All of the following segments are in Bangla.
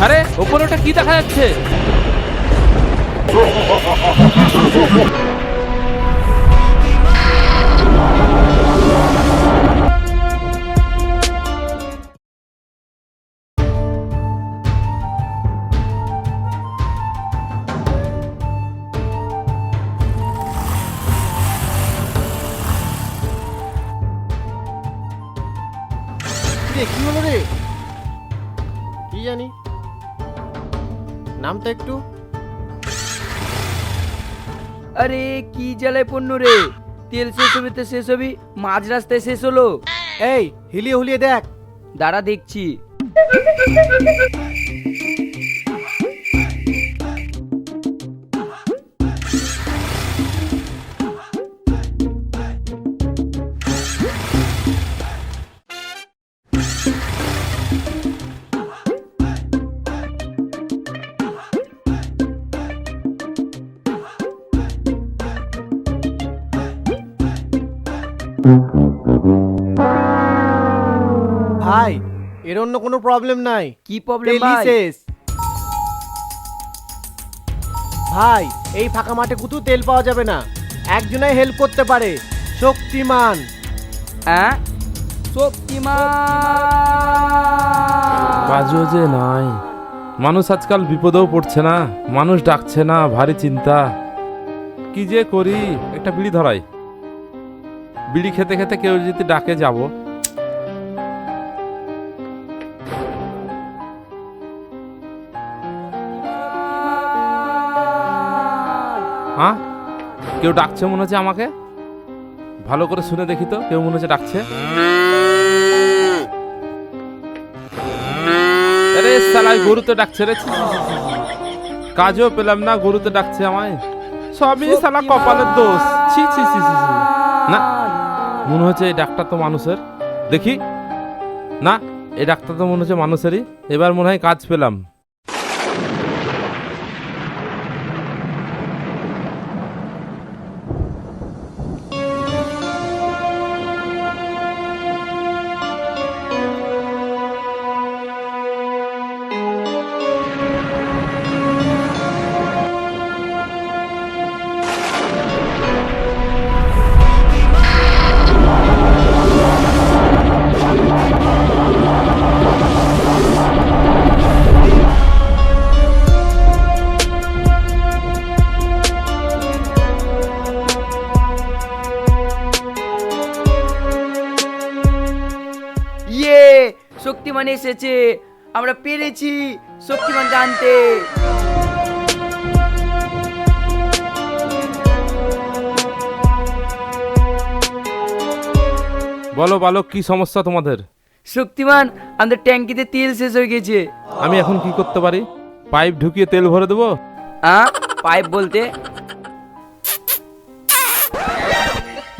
আরে ওপরে ওটা কি দেখা যাচ্ছে? কি হলো রে? কি জানি, নামটা একটু। আরে কি জ্বালায় পণ্য রে, তেল শেষ হবে তো শেষ হবে, মাঝ রাস্তায় শেষ হলো। এই হিলিয়ে হুলিয়ে দেখ। দাঁড়া দেখছি। ভাই, এর অন্য কোনো প্রবলেম নাই। কি প্রবলেম তেলই ভাই? শেষ। ভাই, এই ফাঁকা মাঠে কুতু তেল পাওয়া যাবে না। একজনাই হেল্প করতে পারে, শক্তিমান। হ্যাঁ, শক্তিমান। কাজও যে নাই, মানুষ আজকাল বিপদেও পড়ছে না, মানুষ ডাকছে না, ভারী চিন্তা। কি যে করি, একটা বিড়ি ধরাই। বিড়ি খেতে খেতে কেউ যদি ডাকে যাব। হ্যাঁ, কেউ ডাকছে মনে হচ্ছে আমাকে। ভালো করে শুনে দেখি তো, কেউ মনে হচ্ছে ডাকছে। আরে সালাই, গরু তো ডাকছে রে। কাজও পেলাম না, গরু তো ডাকছে আমায়। সবই সালা কপালের দোষ। ছি ছি ছি ছি ছি। না, মনে হচ্ছে এই ডাকটা তো মানুষের। দেখি, না এই ডাকটা তো মনে হচ্ছে মানুষেরই। এবার মনে হয় কাজ পেলাম। ইয়ে, শক্তিমান এসেছে, আমরা পেরেছি শক্তিমান জানতে। বলো বালক, কি সমস্যা তোমাদের? শক্তিমান, আমাদের ট্যাঙ্কিতে তেল শেষ হয়ে গেছে। আমি এখন কি করতে পারি? পাইপ ঢুকিয়ে তেল ভরে দেবো? পাইপ বলতে?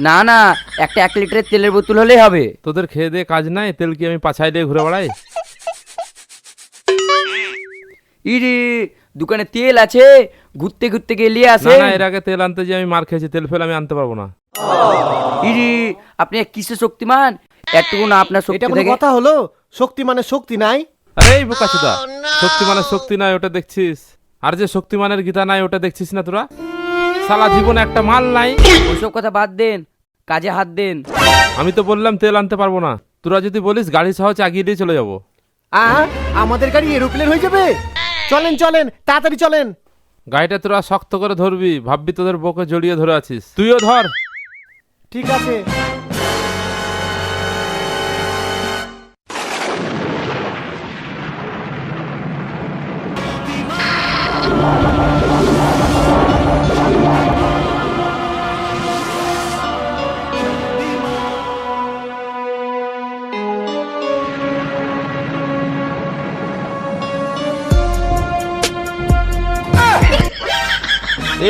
না না, একটা 1 লিটারের তেলের বোতল হলেই হবে। তোদের খেয়ে দিয়ে কাজ নাই, তেল কি আমি পাছায় দিয়ে ঘুরে বেড়াই? ইরে, দোকানে তেল আছে, ঘুরতে ঘুরতে গিয়ে নিয়ে না আসে। না, এর আগে তেল আনতে যে আমি মার খেয়েছি, তেল ফেল আমি আনতে পারবো না। ইরে, আপনি কিসে শক্তিমান? একটুকু না আপনার শক্তি এটা কোনো থেকে। কথা হলো? শক্তিমানের শক্তি নাই? আরে এই বোকাচোদা, শক্তিমানের শক্তি নাই ওটা দেখছিস, আর যে শক্তিমানের গীতা নাই ওটা দেখছিস না তোরা? সালা জীবনে একটা মাল নাই। ওইসব কথা বাদ দেন, কাজে হাত দেন। আমি তো বললাম তেল আনতে পারবো না, তোরা যদি বলিস গাড়ি সহ চাগিয়ে দিয়ে চলে যাবো। আমাদের গাড়ি এরোপ্লেন হয়ে যাবে। চলেন চলেন, তাড়াতাড়ি চলেন। গাড়িটা তোরা শক্ত করে ধরবি, ভাববি তোদের বউকে জড়িয়ে ধরে আছিস। তুইও ধর। ঠিক আছে।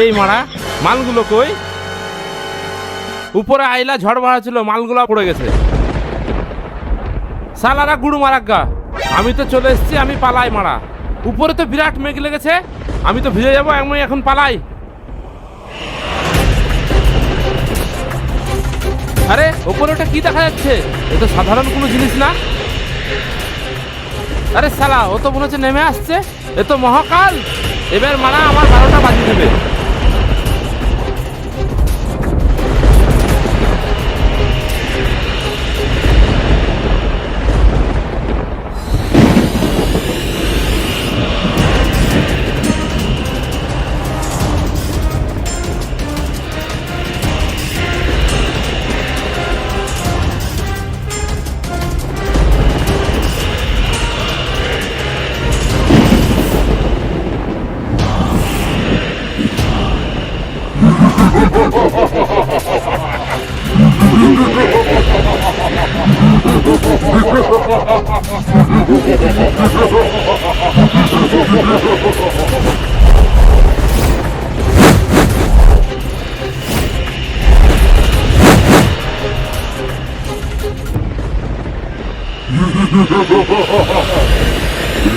এই মারা, মালগুলো কই? উপরে আইলা ঝড় বাড়া ছিল, মালগুলো পড়ে গেছে। সালারা গুড়ু মারাক্গা, আমি তো চলে এসেছি, আমি পালাই মারা। উপরে তো বিরাট মেঘ লেগেছে, আমি তো ভিজে যাবো, আমি এখন পালাই। আরে ওপরে ওটা কি দেখা যাচ্ছে? এ তো সাধারণ কোনো জিনিস না। আরে শালা, ও তো মনে হচ্ছে নেমে আসছে। এ তো মহাকাল, এবার মারা আমার 12টা বাজিয়ে দেবে।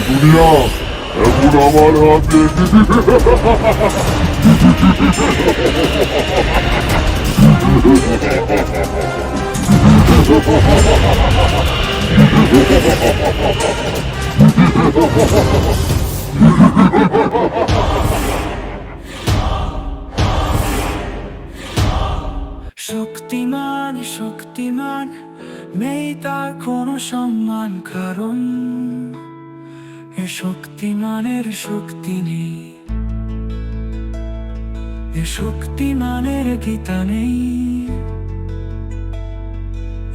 দুনিয়া এখন আমার হাতে। শক্তিমান শক্তিমান নেই তার কোনো সম্মান, কারণ এ শক্তিমানের শক্তি নেই, এ শক্তিমানের গীতা নেই,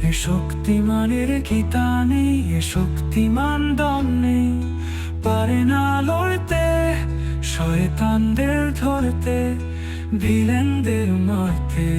এ শক্তিমানের গীতা নেই, এ শক্তিমান দম নেই, পারে না লড়তে শয়তানদের ধরতে, ভিলেনদের মারতে।